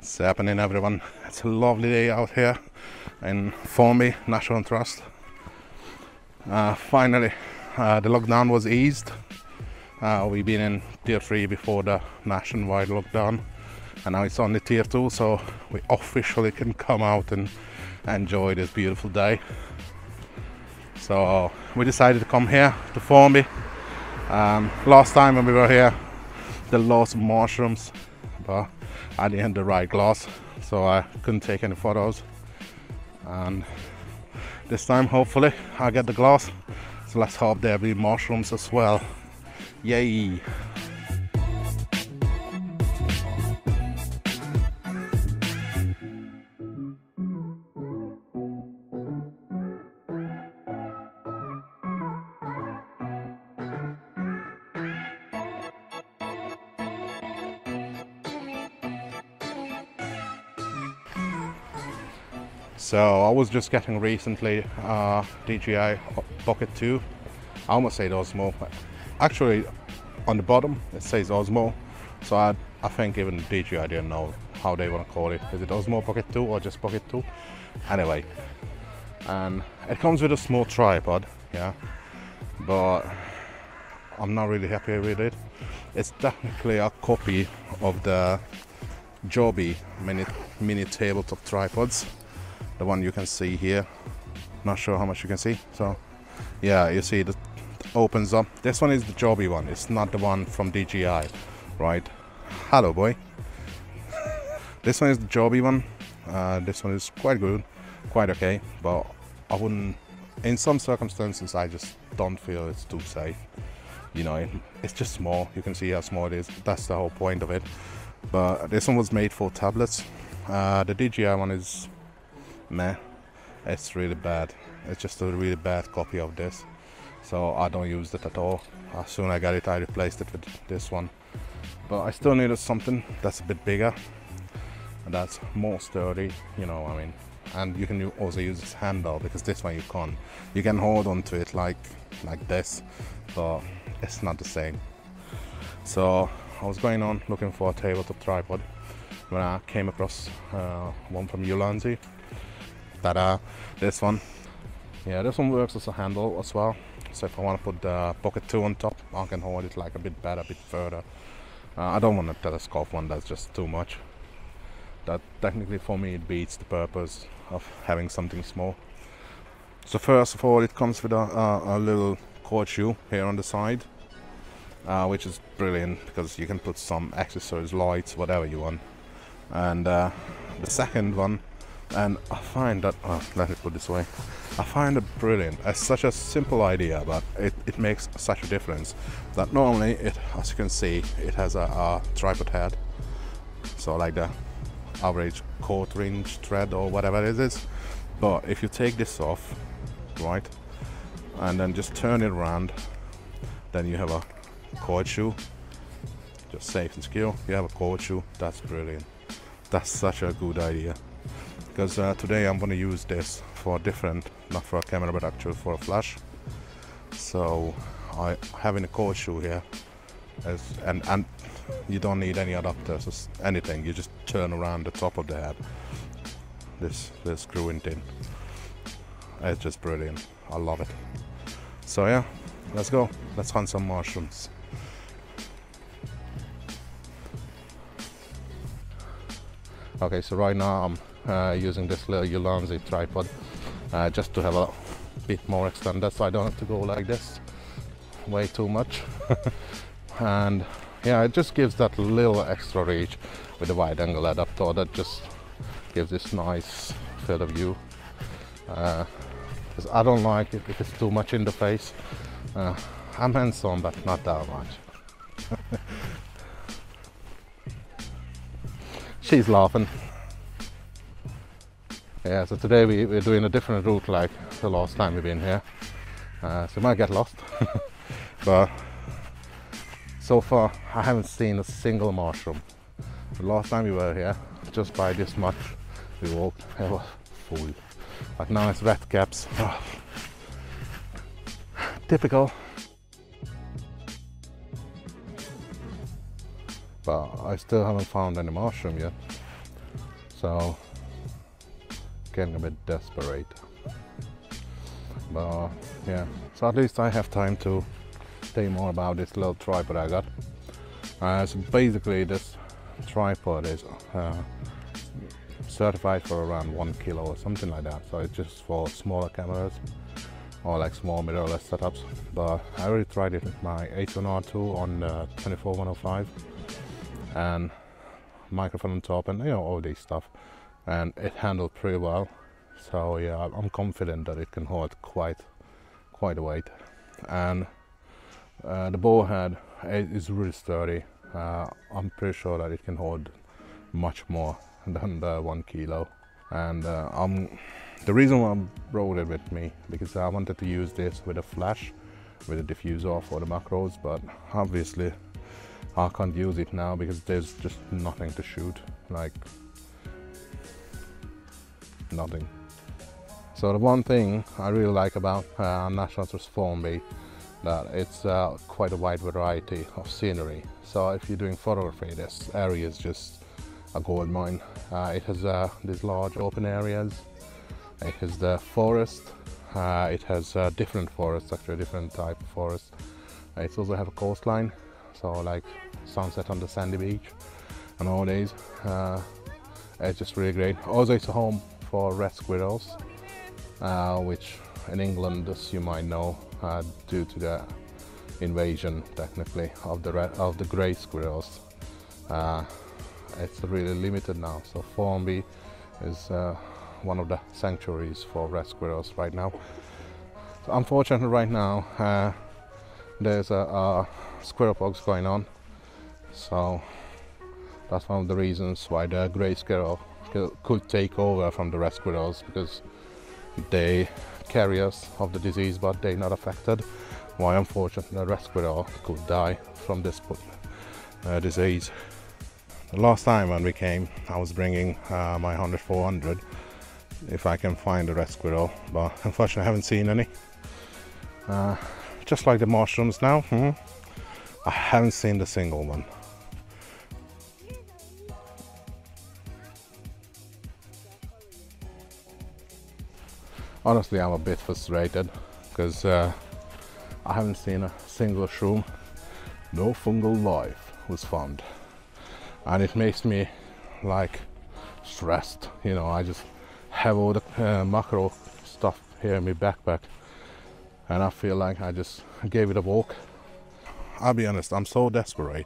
What's happening, everyone? It's a lovely day out here in Formby, National Trust. Finally, the lockdown was eased. We've been in tier 3 before the nationwide lockdown, and now it's only tier 2, so we officially can come out and enjoy this beautiful day. So we decided to come here to Formby. Last time when we were here, there were lots of mushrooms, but I didn't have the right glass, so I couldn't take any photos. And this time, hopefully, I'll get the glass. So let's hope there'll be mushrooms as well. Yay! So I was just getting recently DJI Pocket 2. I almost said Osmo. Actually, on the bottom it says Osmo. So I think even DJI didn't know how they want to call it. Is it Osmo Pocket 2 or just Pocket 2? Anyway, and it comes with a small tripod, yeah. But I'm not really happy with it. It's technically a copy of the DJI mini tabletop tripods. The one you can see here. Not sure how much you can see. So yeah, you see it opens up. This one is the DJI one. It's not the one from DJI, right? Hello, boy. This one is the DJI one. This one is quite good, quite okay, but I wouldn't. In some circumstances, I just don't feel it's too safe. You know, it's just small. You can see how small it is. That's the whole point of it. But this one was made for tablets. The DJI one is meh. It's really bad. It's just a really bad copy of this, so I don't use it at all. As soon as I got it, I replaced it with this one. But I still needed something that's a bit bigger and that's more sturdy, you know what I mean. And you can also use this handle, because this one you can't. You can hold on to it like this, but it's not the same. So I was going on looking for a tabletop tripod when I came across one from Ulanzi. This one. Yeah, this one works as a handle as well. So if I want to put the Pocket 2 on top, I can hold it like a bit better, a bit further. I don't want a telescope one, that's just too much. That technically for me it beats the purpose of having something small. So first of all, it comes with a little cord shoe here on the side, which is brilliant because you can put some accessories, lights, whatever you want. And the second one, and I find that, let me put it this way, I find it brilliant. It's such a simple idea, but it makes such a difference. That normally, as you can see, it has a tripod head, so like the average quarter inch thread or whatever it is. But if you take this off, right, and then just turn it around, then you have a cord shoe. Just safe and secure. You have a cord shoe. That's brilliant. That's such a good idea. Because today I'm going to use this for different, not for a camera, but actually for a flash. So having a cord shoe here is, and you don't need any adapters or anything. You just turn around the top of the head. This screw-in thing. It's just brilliant. I love it. So yeah, let's go. Let's hunt some mushrooms. Okay, so right now I'm using this little Ulanzi tripod just to have a bit more extended, so I don't have to go like this way too much. And yeah, it just gives that little extra reach with the wide angle adapter that just gives this nice field of view. Because I don't like it if it's too much in the face. I'm hands-on, but not that much. She's laughing. Yeah, so today we're doing a different route like the last time we've been here. So we might get lost. But so far I haven't seen a single mushroom. The last time we were here, just by this much we walked, it was full. Like nice red caps. Oh. Typical. But I still haven't found any mushroom yet. so getting a bit desperate. But yeah, so at least I have time to tell you more about this little tripod I got. So basically this tripod is certified for around 1 kilo or something like that, so it's just for smaller cameras or like small mirrorless setups. But I already tried it with my H1R2 on 24105 and microphone on top and you know all these stuff, and it handled pretty well. So yeah, I'm confident that it can hold quite a weight, and the bow head is really sturdy. I'm pretty sure that it can hold much more than the 1 kilo, and the reason why I brought it with me because I wanted to use this with a flash, with a diffuser for the macros, but obviously I can't use it now because there's just nothing to shoot, like nothing. So the one thing I really like about National Trust Formby, that it's quite a wide variety of scenery. So if you're doing photography, this area is just a gold mine. It has these large open areas, it has the forest, it has different forests, actually different type of forest. It also have a coastline, so like sunset on the sandy beach and all these. It's just really great. Also it's a home for red squirrels, which in England, as you might know, due to the invasion technically of the grey squirrels, it's really limited now. So Formby is one of the sanctuaries for red squirrels right now. So unfortunately right now there's a squirrel pox going on, so that's one of the reasons why the grey squirrel could take over from the red squirrels, because they carriers of the disease but they're not affected, why unfortunately the red squirrel could die from this disease. The last time when we came, I was bringing my 100-400 if I can find a red squirrel, but unfortunately I haven't seen any. Just like the mushrooms now, I haven't seen the single one. Honestly, I'm a bit frustrated because I haven't seen a single shroom. No fungal life was found, and it makes me like stressed. You know, I just have all the macro stuff here in my backpack, and I feel like I just gave it a walk. I'll be honest, I'm so desperate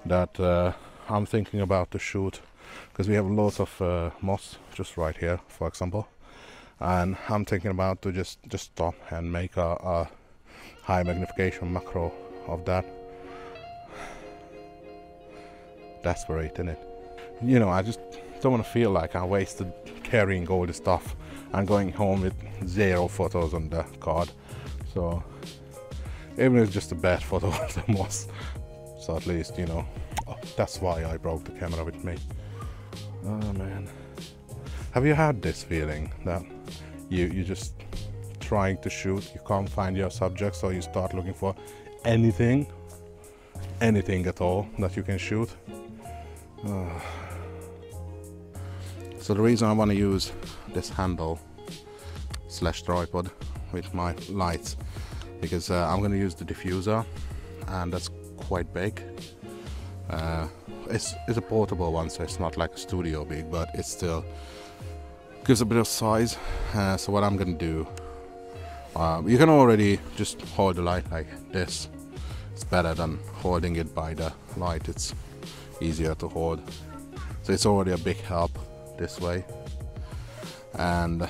that I'm thinking about to shoot, because we have lots of moss just right here, for example. And I'm thinking about to just stop and make a high magnification macro of that. Desperate, innit? You know, I just don't want to feel like I wasted carrying all the stuff and going home with 0 photos on the card. So even if it's just a bad photo of the moss, so at least, you know, that's why I brought the camera with me. Oh man. Have you had this feeling that you're just trying to shoot, you can't find your subject, so you start looking for anything at all that you can shoot? So the reason I want to use this handle / tripod with my lights, because I'm going to use the diffuser, and that's quite big. It's a portable one, so it's not like a studio big, but it still gives a bit of size. So what I'm going to do, you can already just hold the light like this. It's better than holding it by the light, it's easier to hold. So it's already a big help this way. And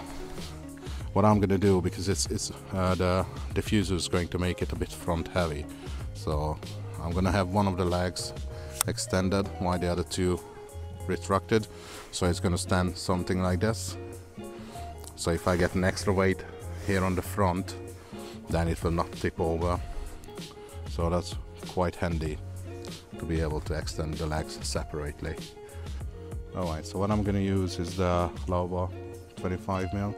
what I'm going to do, because it's the diffuser is going to make it a bit front heavy, so I'm going to have one of the legs extended while the other two retracted, so it's going to stand something like this. So if I get an extra weight here on the front, then it will not tip over. So that's quite handy to be able to extend the legs separately. Alright, so what I'm going to use is the lower 25mm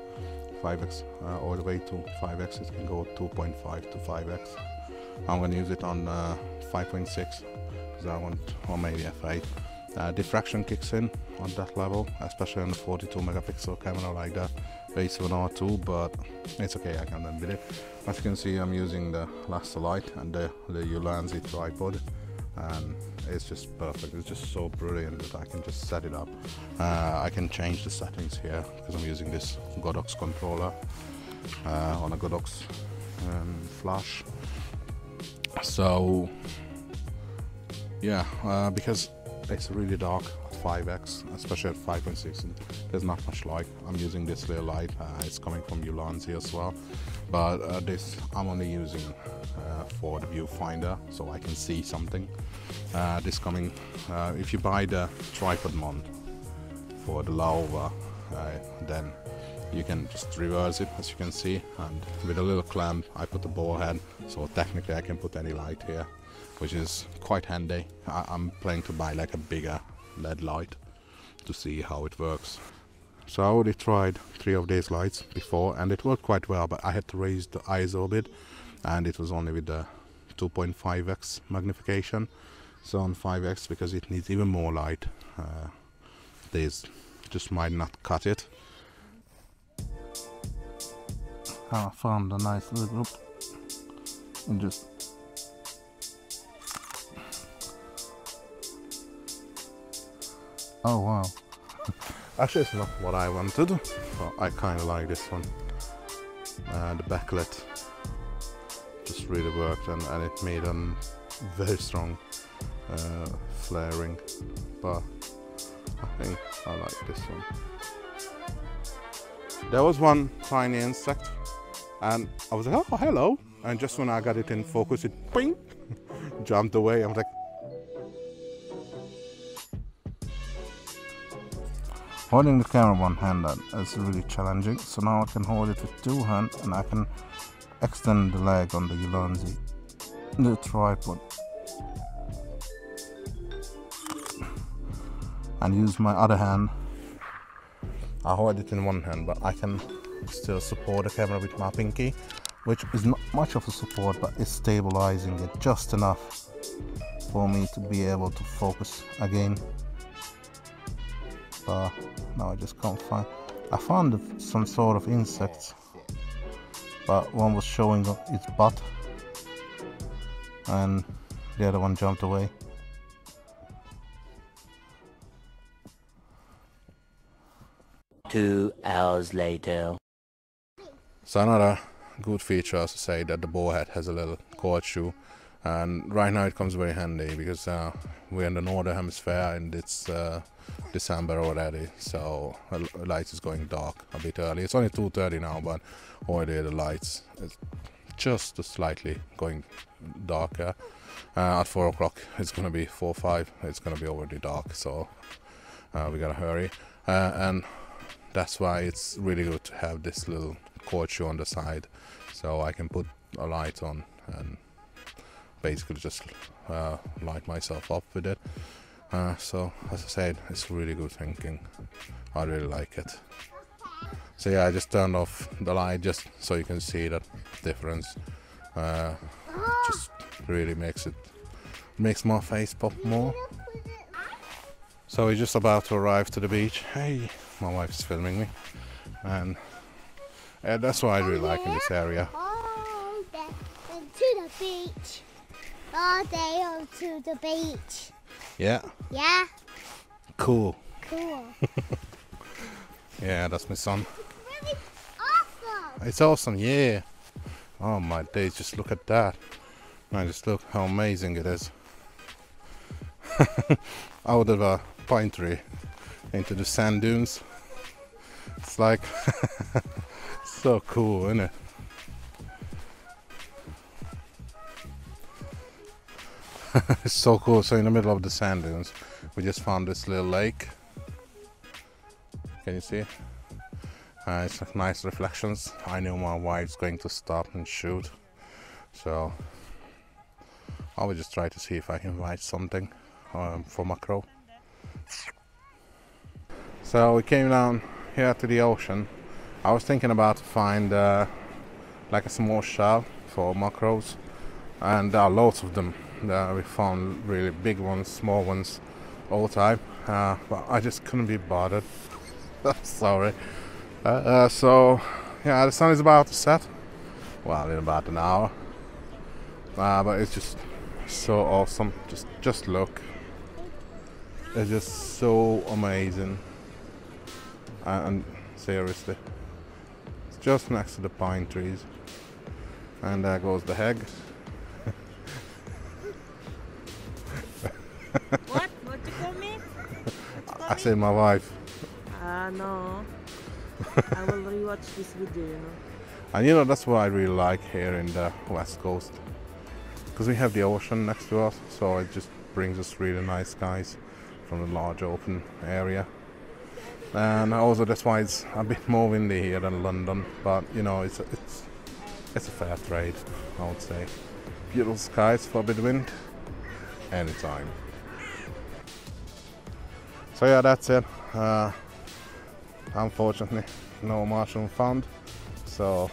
5x all the way to 5x. It can go 2.5 to 5x. I'm going to use it on 5.6 because I want, or maybe f8, diffraction kicks in on that level, especially on a 42 megapixel camera like that A7R2, but it's okay, I can then with it. As you can see, I'm using the Lasso light and the Ulanzi tripod, and it's just perfect. It's just so brilliant that I can just set it up. I can change the settings here because I'm using this Godox controller on a Godox flash. So yeah, because it's really dark at 5x, especially at 5.6, and there's not much light. I'm using this little light, it's coming from Ulanzi as well, but this I'm only using for the viewfinder, so I can see something. This coming, if you buy the tripod mount for the Laowa, then you can just reverse it, as you can see, and with a little clamp I put the ball head, so technically I can put any light here, which is quite handy. I'm planning to buy like a bigger LED light to see how it works. So I already tried 3 of these lights before and it worked quite well, but I had to raise the ISO a bit, and it was only with the 2.5x magnification. So on 5x, because it needs even more light, these just might not cut it. I found a nice little group and just oh wow. Actually it's not what I wanted, but I kinda like this one. The backlit just really worked, and it made a very strong flaring, but I think I like this one. There was one tiny insect and I was like, oh hello, and just when I got it in focus it ping jumped away. I was like, holding the camera one hand is really challenging, so now I can hold it with 2 hands and I can extend the leg on the Ulanzi, the tripod, and use my other hand. I hold it in one hand, but I can still support the camera with my pinky, which is not much of a support, but it's stabilizing it just enough for me to be able to focus again. But now I just can't find. I found some sort of insects, but one was showing its butt and the other one jumped away. Two hours later. So another good feature is to say that the ball head has a little cord shoe, and right now it comes very handy because we're in the northern hemisphere and it's December already, so the light is going dark a bit early. It's only 2:30 now, but already the lights is just slightly going darker. At 4 o'clock it's gonna be 4 or 5, it's gonna be already dark, so we gotta hurry, and that's why it's really good to have this little cord shoe on the side, so I can put a light on and basically just light myself up with it. So as I said, it's really good thinking. I really like it. So yeah, I just turned off the light just so you can see that difference. Just really makes my face pop more. So we're just about to arrive to the beach. Hey, my wife's filming me, and that's what I really like in this area. Oh, to the beach. Oh, they are to the beach. Yeah. Yeah. Cool. Cool. Yeah, that's my son. It's really awesome. It's awesome, yeah. Oh my days, just look at that. Man, just look how amazing it is. Out of a pine tree into the sand dunes. It's like so cool, isn't it? It's so cool. So in the middle of the sand dunes we just found this little lake. Can you see? It's nice reflections. I know my wife's going to stop and shoot, so I will just try to see if I can find something for macro. So we came down here to the ocean. I was thinking about to find like a small shell for macros, and there are loads of them. We found really big ones, small ones, all the time, but I just couldn't be bothered. Sorry. So yeah, the sun is about to set. Well, in about an hour. But it's just so awesome. Just look. It's just so amazing. And seriously, it's just next to the pine trees. And there goes the egg. What? What you call me? I said my wife. No. I will rewatch this video, you know. And you know, that's what I really like here in the West Coast. Because we have the ocean next to us, so it just brings us really nice skies from a large open area. And also that's why it's a bit more windy here than London, but you know, it's a fair trade, I would say. Beautiful skies for a bit of wind, anytime. So yeah, that's it. Unfortunately, no mushroom found. So,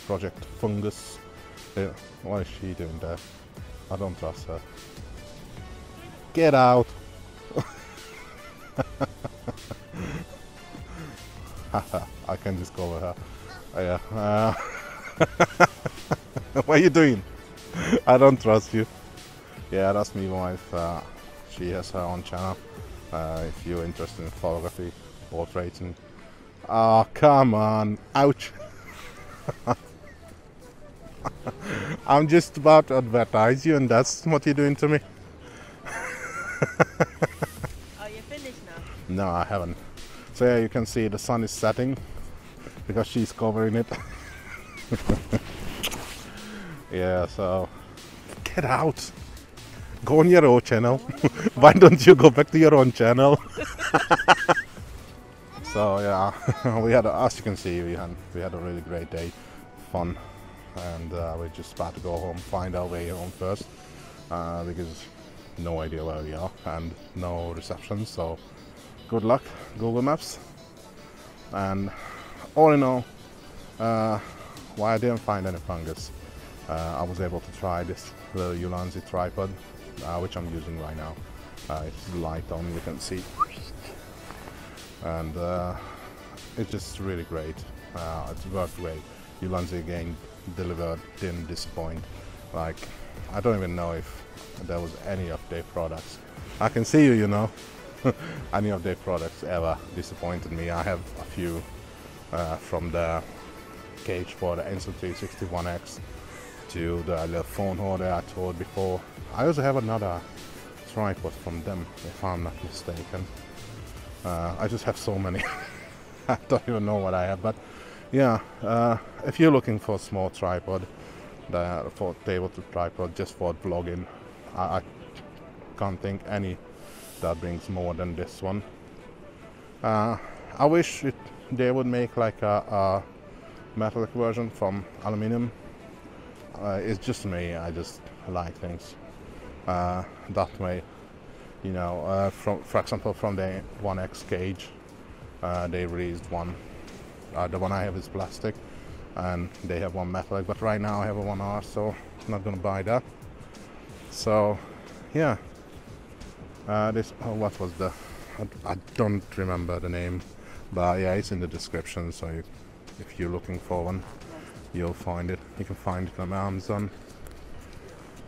Project Fungus. Yeah, what is she doing there? I don't trust her. Get out! I can discover her. Yeah. What are you doing? I don't trust you. Yeah, that's me wife. She has her own channel. If you're interested in photography, portraiting. Oh, come on. Ouch. I'm just about to advertise you, and that's what you're doing to me. Oh, you finished now? No, I haven't. So yeah, you can see the sun is setting because she's covering it. Yeah, so get out. Go on your own channel. Why don't you go back to your own channel? So yeah, as you can see, we had a really great day, fun, and we're just about to go home, find our way home first, because no idea where we are and no reception. So good luck, Google Maps. And all in all, why I didn't find any fungus, I was able to try this little Ulanzi tripod, which I'm using right now. It's light on, you can see. And it's just really great. It's worked great. Ulanzi again delivered, didn't disappoint. Like, I don't even know if there was any of their products. I can see you know. Any of their products ever disappointed me. I have a few from the cage for the Insta360 to the little phone holder I told before. I also have another tripod from them, if I'm not mistaken. I just have so many. I don't even know what I have, but yeah, if you're looking for a small tripod, for tabletop tripod just for vlogging, I can't think any that brings more than this one. I wish they would make like a metallic version from aluminium. It's just me, I just like things that way. You know, for example, from the 1X cage, they released one. The one I have is plastic, and they have one metallic. But right now I have a 1R, so I'm not gonna buy that. So, yeah. What was I don't remember the name, but yeah, it's in the description. So if you're looking for one, you'll find it. You can find it on Amazon.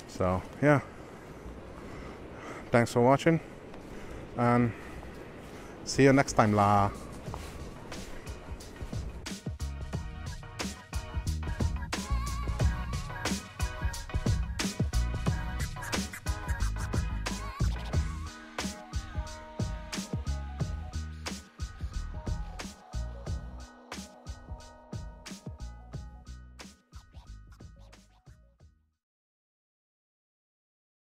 So yeah. Thanks for watching, and see you next time, la.